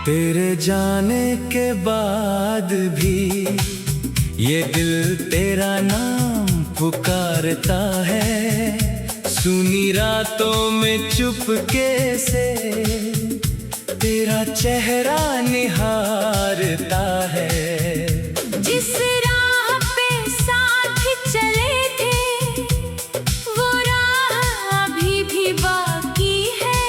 तेरे जाने के बाद भी ये दिल तेरा नाम पुकारता है। सुनी रातों में चुपके से तेरा चेहरा निहारता है। जिस राह पे साथ चले थे वो राह अभी भी बाकी है।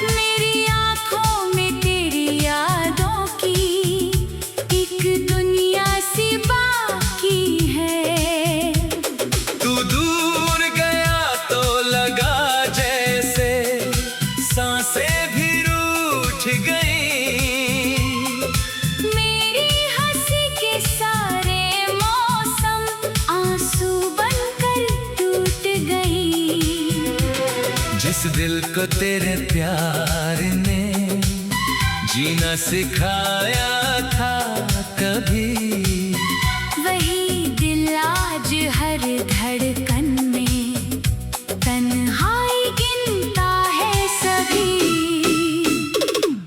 मेरी आंखों में तेरी यादों की एक दुनिया सी बाकी है। तू दूर गया तो लगा जैसे सांसें भी रूठ गई। मेरी हंसी के सारे मौसम आंसू बनकर टूट गई। जिस दिल को तेरे प्यार ने जीना सिखाया था कभी, वही दिल आज हर धड़कन में तन्हाई गिनता है सभी।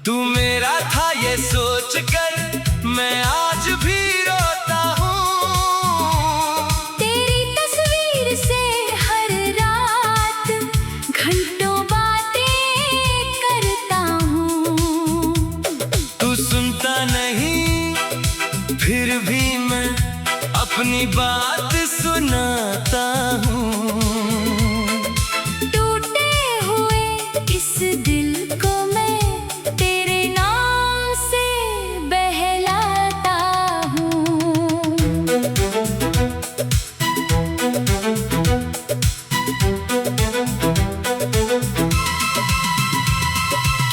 तू मेरा था ये सोच कर मैं आज भी रोता हूँ। तेरी तस्वीर से हर रात घंटों बातें करता हूँ। तू सुनता नहीं फिर भी मैं अपनी बात सुनाता हूँ। टूटे हुए इस दिल को मैं तेरे नाम से बहलाता हूँ।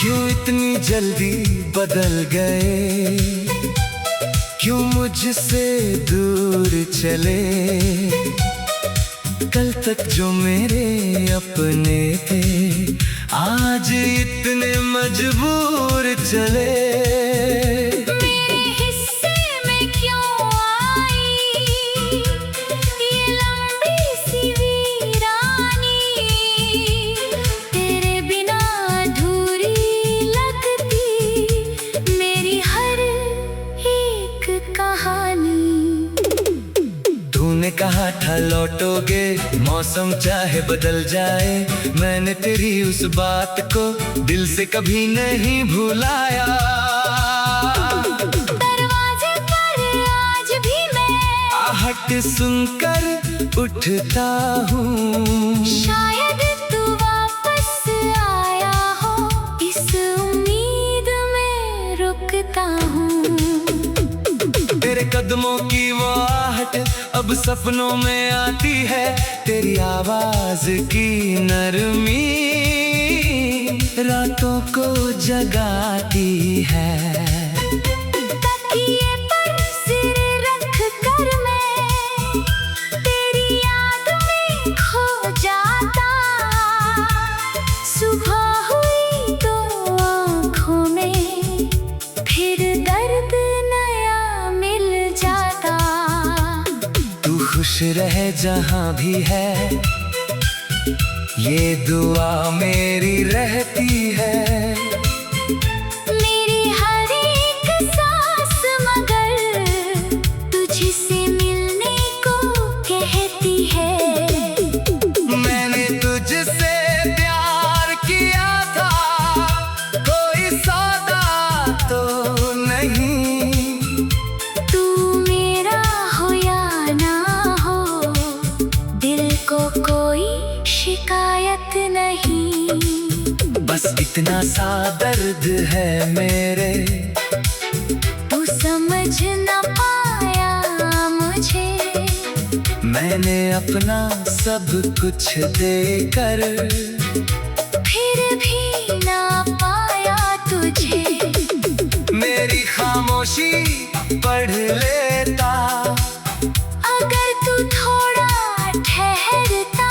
क्यों इतनी जल्दी बदल गए, क्यों मुझसे दूर चले। कल तक जो मेरे अपने थे आज इतने मजबूर चले। मेरे हिस्से में क्यों आई ये लंबी सी वीरानी। तेरे बिना अधूरी लगती मेरी हर एक कहानी। तूने कहा था लौटोगे मौसम चाहे बदल जाए। मैंने तेरी उस बात को दिल से कभी नहीं भुलाया। दरवाजे पर आज भी मैं आहट सुनकर उठता हूँ। शायद तू वापस आया हो इस उम्मीद में रुकता हूँ। तेरे कदमों की वो आहट अब सपनों में आती है। तेरी आवाज की नरमी रातों को जगाती है। तकिए पर सिर रख कर मैं तेरी याद में खो जाता। सुबह हुई तो आँखों में फिर दर्द नया मिल जाता। तू खुश रहे जहाँ भी है ये दुआ मेरी रहती है। मेरी हर एक सांस मगर तुझसे मिलने को कहती है। मैंने तुझसे प्यार किया था कोई सौदा तो नहीं। तू मेरा हो या ना हो दिल को कोई शिकायत नहीं। बस इतना सा दर्द है मेरे, तू समझ न पाया मुझे। मैंने अपना सब कुछ देकर फिर भी ना पाया तुझे। मेरी खामोशी पढ़ लेता अगर तू थोड़ा ठहरता।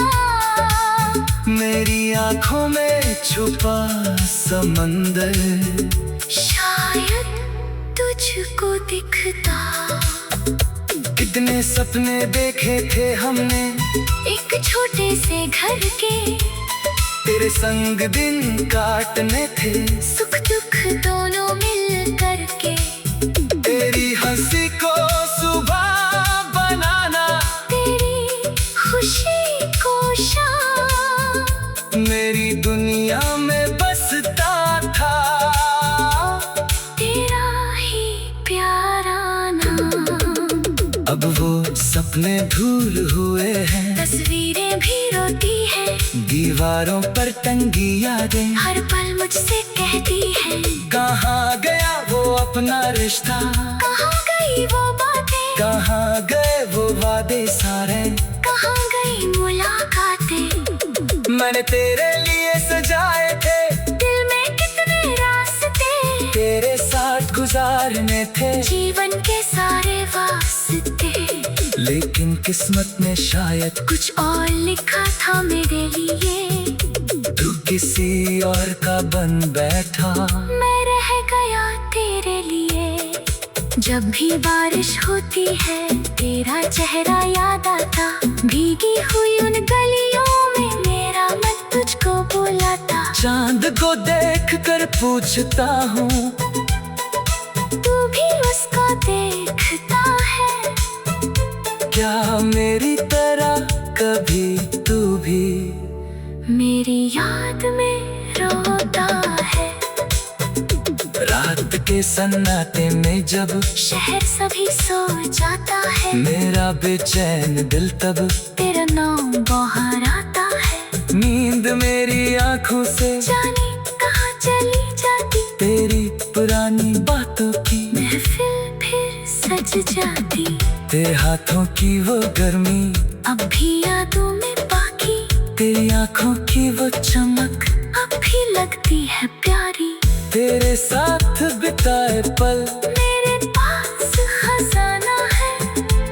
मेरी आंखों में छुपा समंदर शायद तुझ मुझको दिखता। कितने सपने देखे थे हमने एक छोटे से घर के, तेरे संग दिन काटने थे, सुख दुख दोनों मिल करके। तेरी हंसी को सुबह बनाना, तेरी खुशी को शाम, मेरी दुनिया में बसता था तेरा ही प्यारा नाम। अब वो सपने धूल हुए हैं, तस्वीरें भी रोती है, दीवारों पर टंगी यादें हर पल मुझसे कहती है। कहाँ गया वो अपना रिश्ता, कहाँ गई वो बातें, कहाँ गए वो वादे सारे, कहाँ गई मुलाकातें। मैंने तेरे लिए सजाए थे, दिल में कितने रास्ते, तेरे साथ गुजारने थे जीवन के सारे वास्ते। लेकिन किस्मत ने शायद कुछ और लिखा था मेरे लिए, तू किसी और का बन बैठा। मैं रह गया तेरे लिए। जब भी बारिश होती है तेरा चेहरा याद आता, भीगी हुई उन गलियों में मेरा मन तुझको बुलाता। चांद को देख कर पूछता हूँ, तू भी उसको देखता है, क्या मेरी तरह कभी तू भी मेरी याद में रोता है। रात के सन्नाटे में जब शहर सभी सो जाता है, मेरा बेचैन दिल तब तेरा नाम बाहर आता है। नींद मेरी आंखों से जाने कहाँ चली जाती, तेरी पुरानी बातों की महफिल फिर सज जाती। तेरे हाथों की वो गर्मी अब भी यादों में बाकी, तेरी आंखों की वो चमक अब भी लगती है प्यारी। तेरे साथ बिताए पल मेरे पास खजाना है,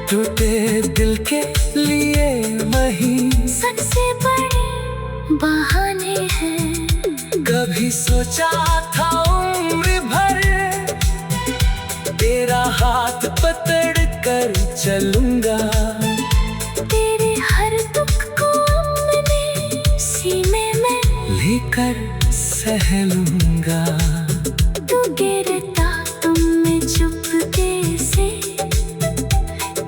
टूटे दिल के लिए वही सबसे बड़े बहाने हैं। कभी सोचा था उम्र भर तेरा हाथ पकड़ कर चलूंगा, तेरे हर दुख को अपने सीने में लेकर सह लूंगा। तू गिरता तुम में चुपके से,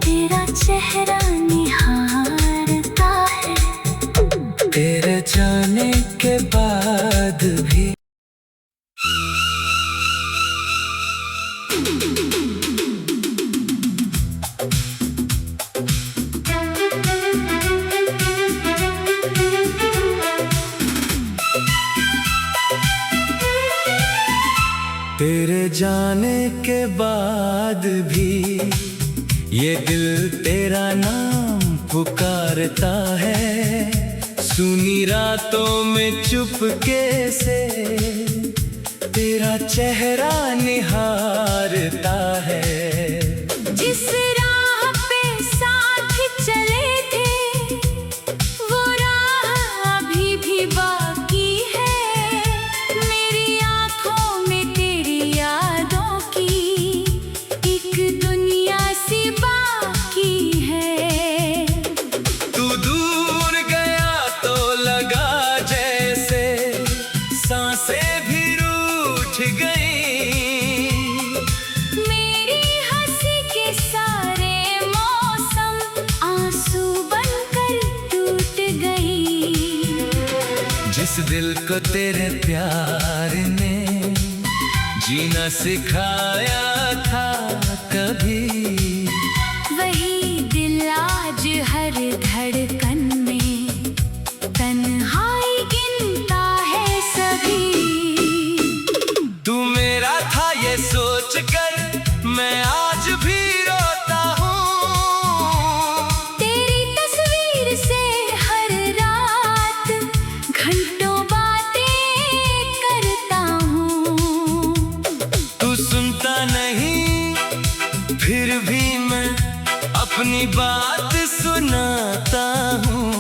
तेरा चेहरा निहारता है। तेरे जाने के बाद भी तेरे जाने के बाद भी ये दिल तेरा नाम पुकारता है, सुनी रातों में चुपके से तेरा चेहरा निहारता है। जिस राह पे साथ चले थे वो राह अभी भी बाकी है, मेरी आंखों में तेरी यादों की एक दुनिया सी बाकी है। तू दूर गया तो लगा जैसे सांसें भी रूठ गई, मेरी हंसी के सारे मौसम आंसू बनकर टूट गई। जिस दिल को तेरे प्यार ने जीना सिखाया था कभी, वही दिल आज हर धड़कन में तन्हाई गिनता है सभी। तू मेरा था ये सोच कर मैं आज भी रोता हूँ, तेरी तस्वीर से हर रात घंटों बातें करता हूँ। तू सुनता नहीं फिर भी मैं अपनी बात सुनाता हूँ।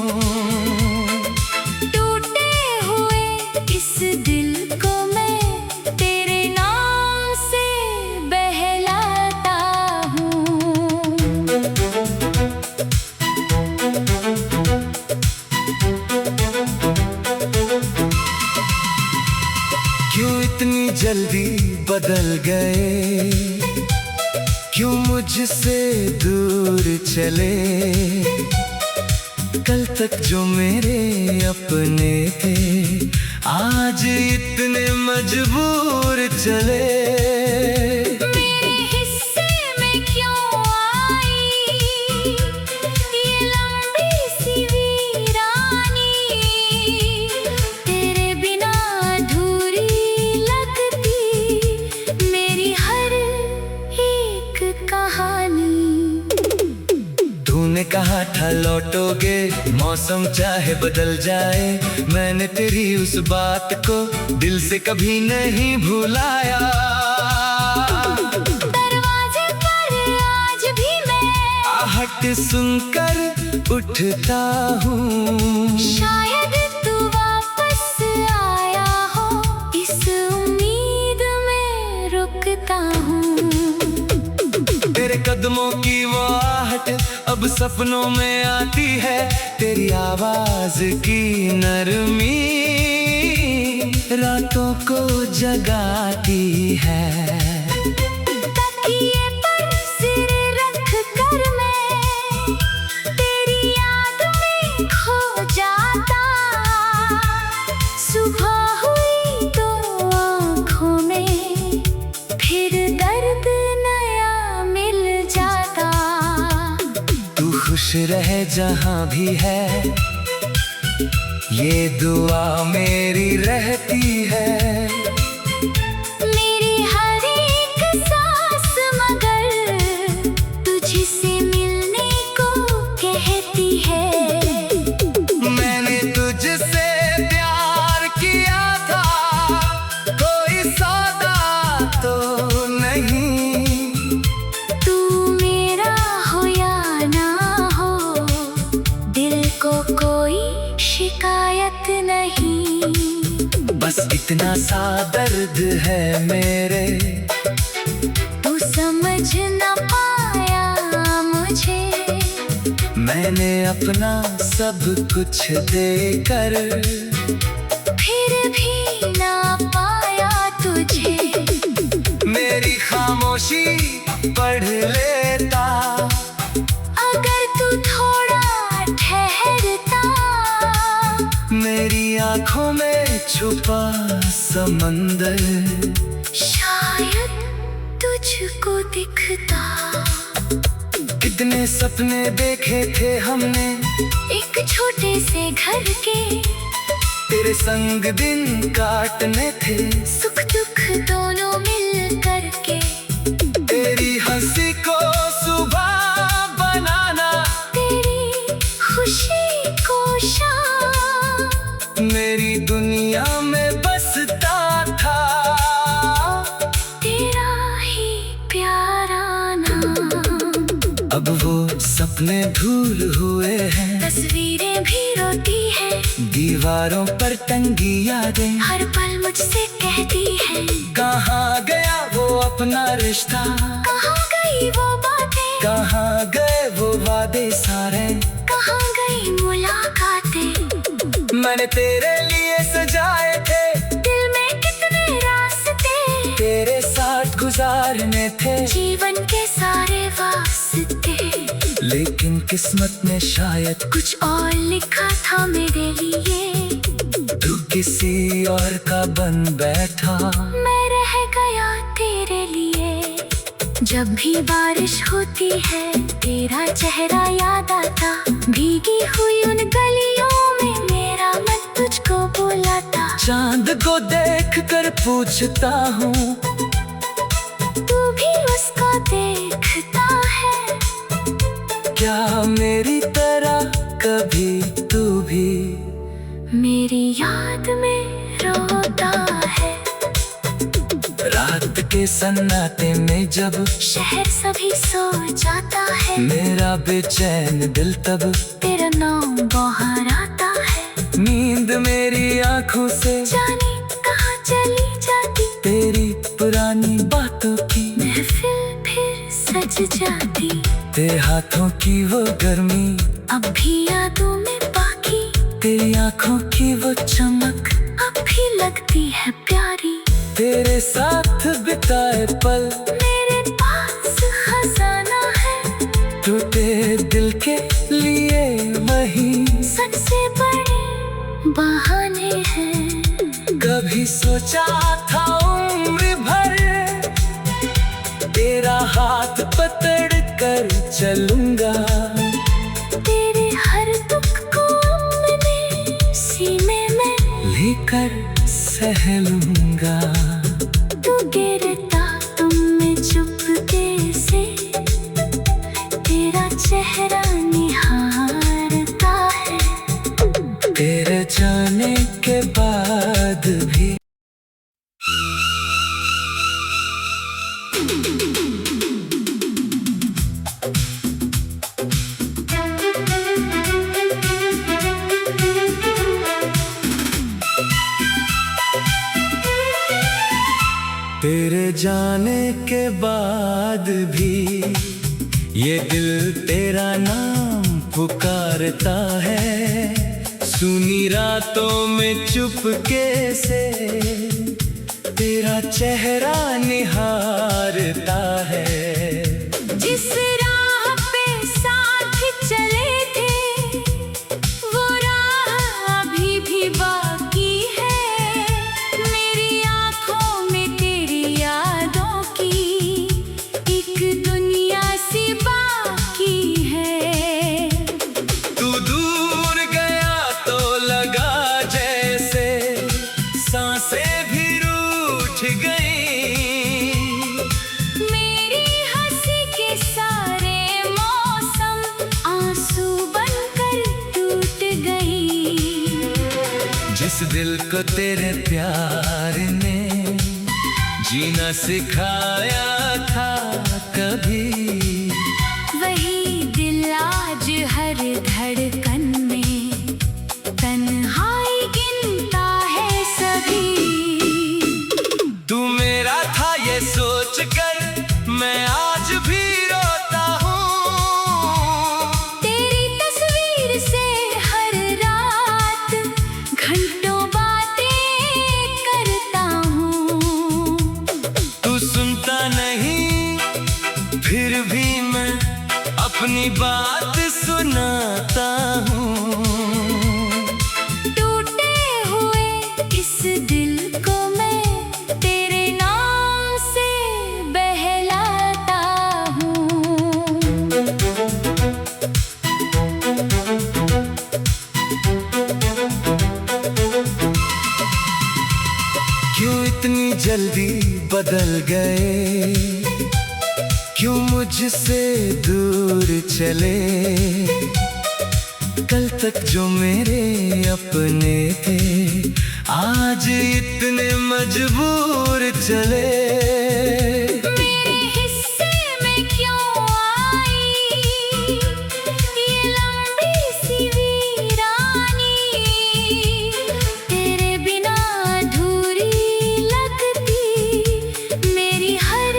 टूटे हुए इस दिल को मैं तेरे नाम से बहला क्यों इतनी जल्दी बदल गए, क्यों मुझसे दूर चले। कल तक जो मेरे अपने थे आज इतने मजबूर चले। मेरे हिस्से में क्यों आई ये लंबी सी वीरानी, तेरे बिना अधूरी लगती मेरी हर एक कहानी। तूने कहा था लौटोगे, मौसम चाहे बदल जाए, मैंने तेरी उस बात को दिल से कभी नहीं भुलाया। दरवाजे पर आज भी मैं आहट सुनकर उठता हूँ। शायद तू वापस आया हो, इस उम्मीद में रुकता हूँ। तेरे कदमों की वो आहट अब सपनों में आती है, तेरी आवाज की नरमी रातों को जगाती है। तकिए पर सिर रख कर मैं तेरी याद में खो जाता। सुबह हुई तो आँखों में फिर दर्द नया मिल जाता। तू खुश रहे जहाँ भी है, ये दुआ मेरी रहती है। मेरी हर एक सांस मगर तुझसे मिलने को कहती है। मैंने तुझसे प्यार किया था, कोई सौदा तो नहीं। तू मेरा हो या ना हो, दिल को कोई शिकायत नहीं। बस इतना सा दर्द है मेरे, तू समझ न पाया मुझे। मैंने अपना सब कुछ देकर फिर भी ना पाया तुझे। मेरी खामोशी पढ़ लेता, अगर तू थोड़ा ठहरता। मेरी आंखों में छुपा समंदर शायद तुझको दिखता। कितने सपने देखे थे हमने एक छोटे से घर के, तेरे संग दिन काटने थे, सुख दुख दोनों मिल करके। तेरी हंसी को सुबह बनाना, तेरी खुशी को शाम, मेरी दुनिया में बसता था। तेरा ही प्यारा नाम। अब वो सपने धूल हुए हैं, तस्वीरें भी रोती है, दीवारों पर टंगी यादें हर पल मुझसे कहती है। कहाँ गया वो अपना रिश्ता, कहाँ गई वो बातें, कहाँ गए वो वादे सारे, कहाँ गई मुलाकातें। मैंने तेरे लिए सजाए थे, दिल में कितने रास्ते तेरे साथ गुजारने थे, जीवन के सारे वास्ते। लेकिन किस्मत ने शायद कुछ और लिखा था मेरे लिए, तू किसी और का बन बैठा। मैं रह गया तेरे लिए। जब भी बारिश होती है तेरा चेहरा याद आता, भीगी हुई उन गलियों में मेरा मन तुझको बुलाता। चांद को देख कर पूछता हूँ, तू भी उसको देखता है क्या मेरी तरह कभी तू भी मेरी याद में रोता है। रात के सन्नाटे में जब शहर सभी सो जाता है, मेरा बेचैन दिल तब तेरा नाम बाहर आता है। नींद मेरी आंखों से जाने कहाँ चली जाती, तेरी पुरानी बातों की महफिल फिर सज जाती। तेरे हाथों की वो गर्मी अब भी यादों में बाकी, तेरी आंखों की वो चमक अब भी लगती है प्यारी। तेरे साथ बिताए पल मेरे पास खजाना है, टूटे दिल के लिए वही सबसे बड़े बहाने हैं। कभी सोचा था उम्र भर तेरा हाथ पकड़ कर चलूंगा, तेरे हर दुख को अपने सीने में लेकर सह लूंगा। तू गिरता तुम में चुपके से, तेरा चेहरा निहारता है। तेरे जाने के बाद भी तेरे जाने के बाद भी ये दिल तेरा नाम पुकारता है। सुनी रातों में चुपके से तेरा चेहरा निहारता है। जिस राह पे साथ चले थे, वो राह अभी भी बाकी है। मेरी आंखों में तेरी यादों की एक दुनिया सी बाकी है। तू दूर गया तो लगा जैसे सांसें भी रूठ गई। मेरी हंसी के सारे मौसम आंसू बनकर टूट गई। जिस दिल को तेरे प्यार ने जीना सिखाया था कभी, वही दिल आज हर धड़कन में तन्हाई गिनता है सभी। तू मेरा था ये सोच कर मैं आज भी रोता हूँ। तेरी तस्वीर से हर रात घंटों बातें करता हूँ। तू सुनता नहीं फिर भी मैं अपनी बात सुनाता हूँ। टूटे हुए इस दिल को मैं तेरे नाम से बहलाता हूँ। क्यों इतनी जल्दी बदल गए, क्यों मुझसे दूर चले। कल तक जो मेरे अपने थे आज इतने मजबूर चले। मेरे हिस्से में क्यों आई ये लंबी सी वीरानी। तेरे बिना अधूरी लगती मेरी हर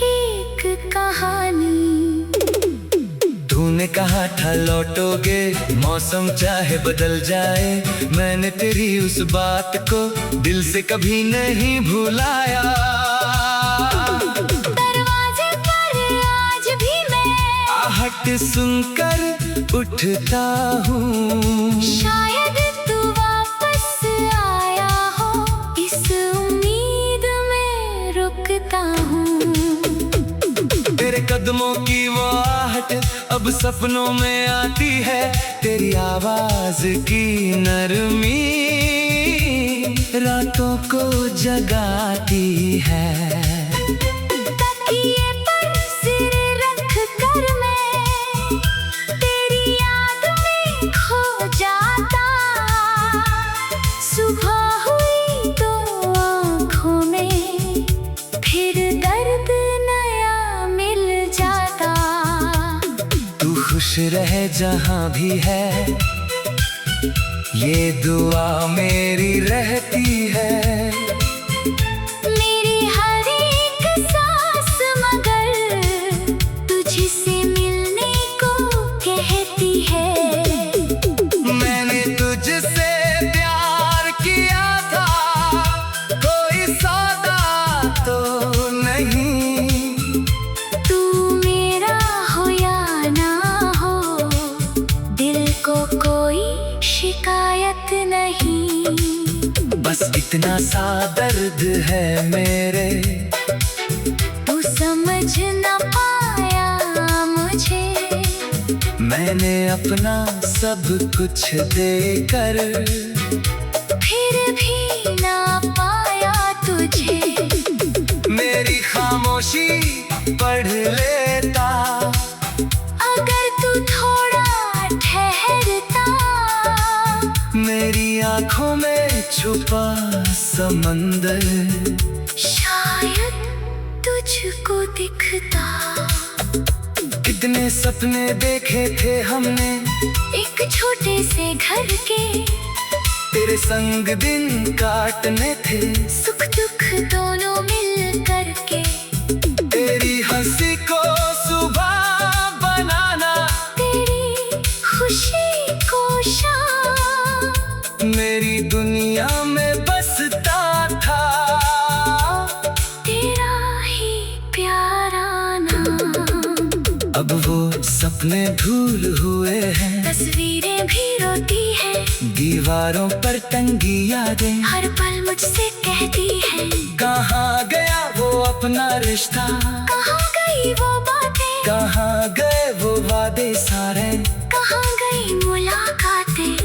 एक कहानी। तूने कहा था लौटोगे मौसम चाहे बदल जाए, मैंने तेरी उस बात को दिल से कभी नहीं भुलाया। दरवाजे पर आज भी मैं आहट सुनकर उठता हूँ। शायद तू वापस आया हो, इस उम्मीद में रुकता हूँ। तेरे कदमों की वो आहट अब सपनों में आती है। तेरी आवाज की नरमी रातों को जगाती है। तकिए पर सिर रख कर मैं तेरी याद में खो जाता। सुबह हुई तो आँखों में फिर दर्द नया मिल जाता। तू खुश रहे जहाँ भी है, ये दुआ मेरी रहती है। मेरी हर एक सांस मगर तुझसे मिलने को कहती है। मैंने तुझसे प्यार किया था, कोई सा इतना सा दर्द है मेरे, तू समझ न पाया मुझे। मैंने अपना सब कुछ देकर फिर भी ना पाया तुझे। मेरी खामोशी पढ़ लेता, अगर तू थोड़ा ठहरता। मेरी आंखों में छुपा समंदर शायद तुझको दिखता। कितने सपने देखे थे हमने, एक छोटे से घर के, तेरे संग दिन काटने थे। सुख दुख दोनों मिल करके। तेरी हंसी को सुबह बनाना, तेरी खुशी को शाम। मेरी दुनिया में बसता था तेरा ही प्यारा नाम। अब वो सपने धूल हुए हैं, तस्वीरें भी रोती है, दीवारों पर टंगी यादें हर पल मुझसे कहती है। कहाँ गया वो अपना रिश्ता, कहाँ गई वो बातें, कहाँ गए वो वादे सारे, कहाँ गई मुलाकातें।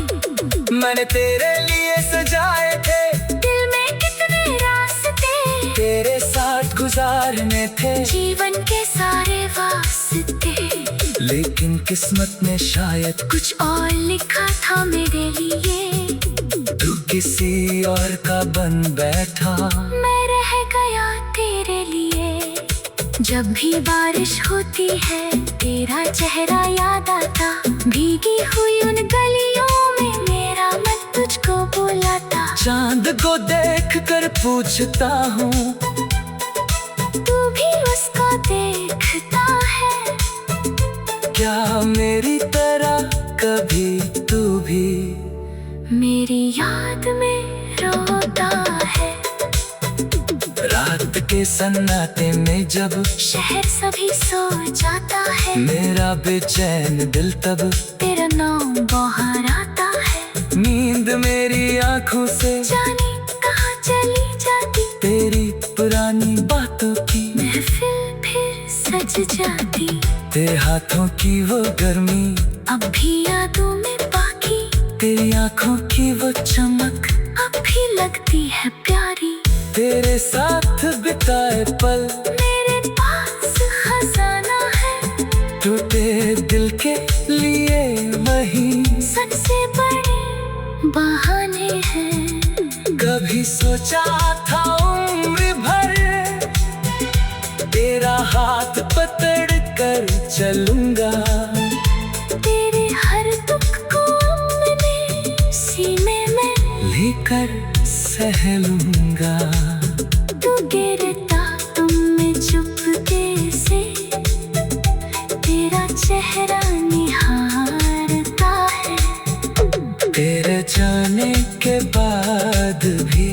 मैंने तेरे लिए सजाए थे, दिल में कितने रास्ते, तेरे साथ गुजारने थे जीवन के सारे वास्ते। लेकिन किस्मत ने शायद कुछ और लिखा था मेरे लिए, तू किसी और का बन बैठा। मैं रह गया तेरे लिए। जब भी बारिश होती है तेरा चेहरा याद आता, भीगी हुई उन गलियों में मेरा मन तुझको बुलाता। चांद को देख कर पूछता हूँ, तू भी उसको देखता है। क्या मेरी तरह कभी तू भी मेरी याद में रोता है। रात के सन्नाटे में जब शहर सभी सो जाता है, मेरा बेचैन दिल तब तेरा नाम बाहर आता है। नींद मेरी आंखों से जाने कहाँ चली जाती, तेरी पुरानी बातों की महफिल फिर सज जाती। तेरे हाथों की वो गर्मी अब भी यादों में बाकी, तेरी आंखों की वो चमक अब भी लगती है प्यारी। तेरे साथ बिताए पल मेरे पास खजाना है, टूटे दिल के लिए वही सबसे बड़े बहाने हैं। कभी सोचा था उम्र भर तेरा हाथ पकड़ कर चलूंगा, तेरे हर दुख को अपने सीने में लेकर सह लूंगा। तू गिरता तुम में चुपके से, तेरा चेहरा निहारता है। तेरे जाने के बाद भी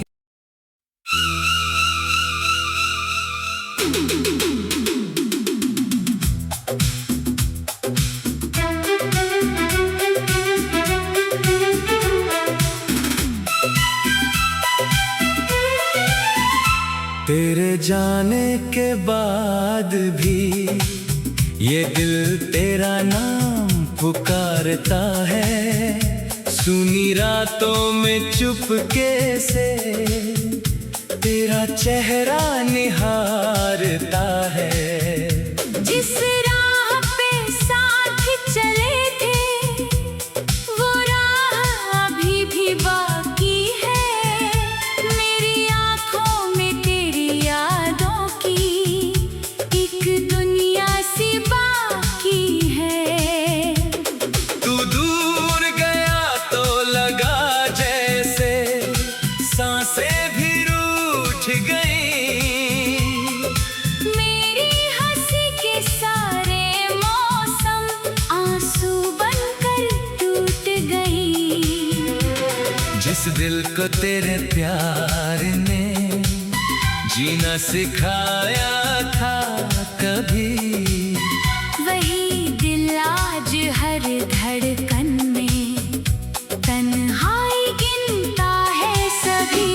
तेरे जाने के बाद भी ये दिल तेरा नाम पुकारता है। सुनी रातों में चुपके से तेरा चेहरा निहारता है। जिस राह पे साथ चले थे वो राह अभी भी बाकी है। मेरी आंखों में तेरी यादों की एक दुनिया सी बाकी है। तू दूर गया तो लगा जैसे सांसें भी रूठ गई। मेरी हंसी के सारे मौसम आंसू बनकर टूट गई। जिस दिल को तेरे प्यार ने जीना सिखाया था कभी, वही दिल आज हर धड़कन में तन्हाई गिनता है सभी।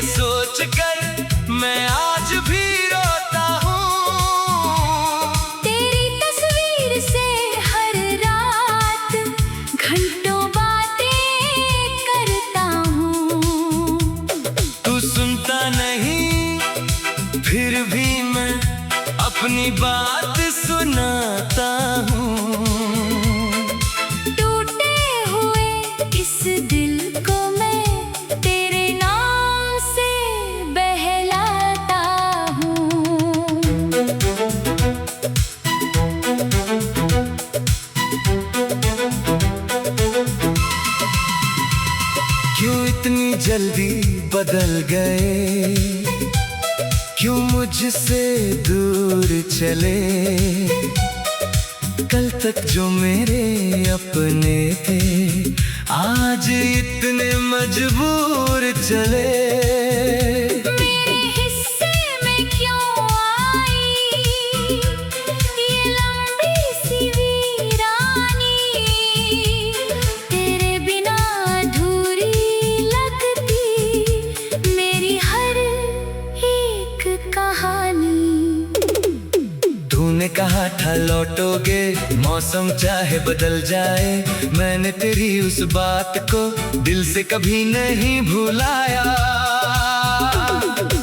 ये सोच कर मैं आज भी रोता हूँ। तेरी तस्वीर से हर रात घंटों बातें करता हूँ। तू सुनता नहीं फिर भी मैं अपनी बात सुनाता हूँ। टूटे हुए इस दिल को मैं तेरे नाम से बहलाता हूँ। क्यों इतनी जल्दी बदल गए, क्यों मुझसे दूर चले। कल तक जो मेरे अपने थे आज इतने मजबूर चले। मेरे हिस्से में क्यों आई ये लंबी सी वीरानी। तेरे बिना अधूरी लगती मेरी हर एक कहानी। तूने कहा था लौटोगे मौसम चाहे बदल जाए, मैंने तेरी उस बात को दिल से कभी नहीं भुलाया।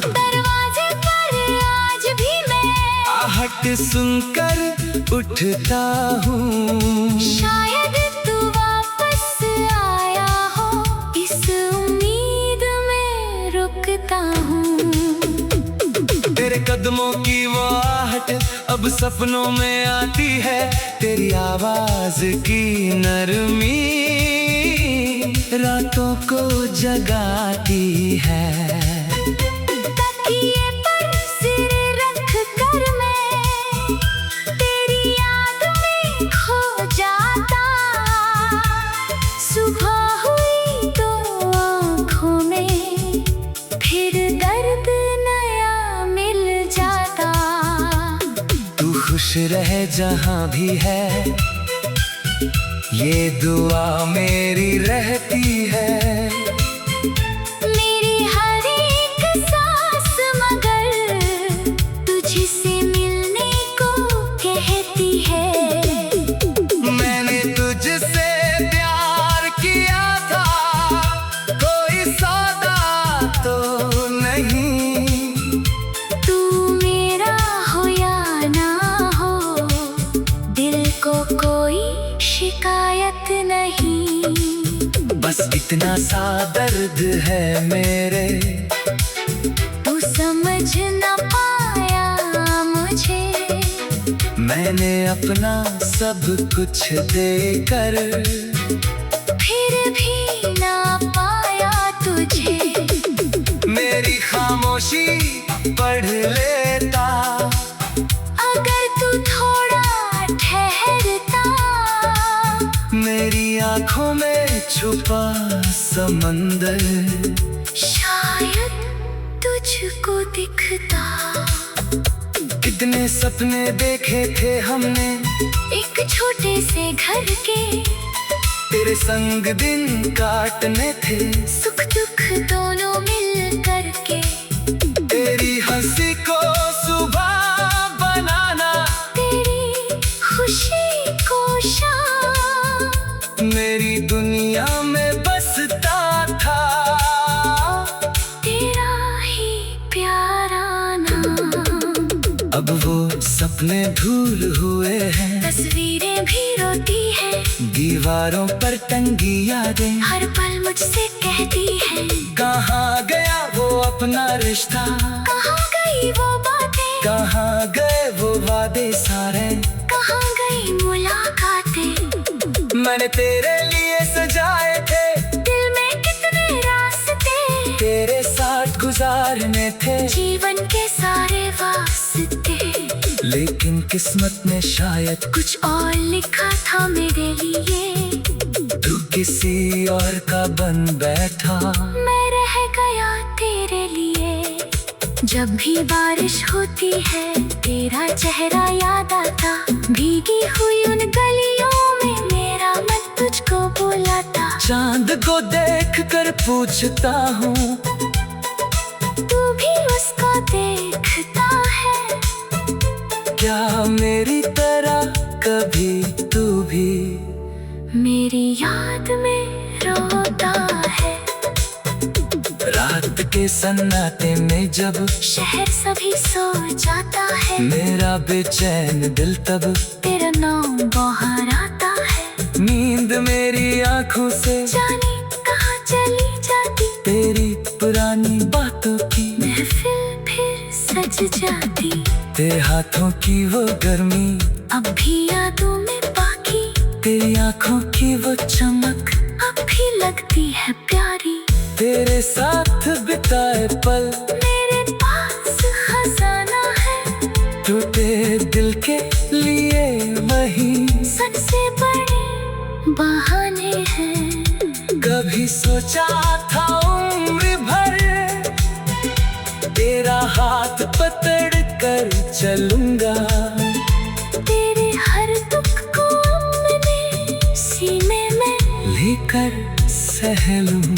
दरवाजे पर आज भी मैं आहट सुनकर उठता हूँ। शायद तू वापस आया हो इस उम्मीद में रुकता हूँ। तेरे कदमों की वो आहट अब सपनों में आती है, तेरी आवाज की नरमी रातों को जगाती है। तकिए पर सिर रख कर मैं तेरी याद में खो जाता। सुबह हुई तो आँखों में फिर दर्द नया मिल जाता। तू खुश रहे जहाँ भी है ये दुआ मेरी रहती है। मेरी हर एक सांस मगर तुझसे मिलने को कहती है। मैंने तुझसे प्यार किया था कोई सौदा तो नहीं। तू मेरा हो या ना हो दिल को कोई शिकायत नहीं। बस इतना सा दर्द है मेरे, तू समझ न पाया मुझे। मैंने अपना सब कुछ देकर फिर भी ना पाया तुझे। मेरी खामोशी पढ़ लेता अगर तू थोड़ा ठहरता। मेरी आंखों में छुपा समंदर शायद तुझको दिखता। कितने सपने देखे थे हमने एक छोटे से घर के तेरे संग दिन काटने थे। सुख दुख दोनों मिल करके तेरी हंसी को सुबह बनाना, तेरी खुशी को शाम मेरी दुनिया में बसता था। तेरा ही प्यारा नाम। अब वो सपने धूल हुए हैं, तस्वीरें भी रोती है। दीवारों पर टंगी यादें हर पल मुझसे कहती है। कहाँ गया वो अपना रिश्ता, कहाँ गई वो बातें, कहाँ गए वो वादे सारे, कहाँ गई मुलाकातें। मैंने तेरे लिए सजाए थे दिल में कितने रास्ते, तेरे साथ गुजारने थे जीवन के सारे वास्ते। लेकिन किस्मत ने शायद कुछ और लिखा था मेरे लिए। तू किसी और का बन बैठा। मैं रह गया तेरे लिए। जब भी बारिश होती है तेरा चेहरा याद आता। भीगी हुई उन गलियों में मेरा मन तुझको बुलाता। चांद को देख कर पूछता हूँ क्या मेरी तरह कभी तू भी मेरी याद में रोता है? रात के सन्नाटे में जब शहर सभी सो जाता है, मेरा बेचैन दिल तब तेरा नाम बाहर आता है। नींद मेरी आंखों से जाने कहाँ चली जाती, तेरी पुरानी बातों की महफिल फिर सज जाती। तेरे हाथों की वो गर्मी अब भी यादों में बाकी, तेरी आंखों की वो चमक अब भी लगती है प्यारी। तेरे साथ बिताए पल मेरे पास खजाना है, टूटे दिल के लिए वही सबसे बड़े बहाने हैं। कभी सोचा था उम्र भर तेरा हाथ पकड़ कर चलूंगा, तेरे हर दुख को अपने सीने में लेकर सह लूंगा।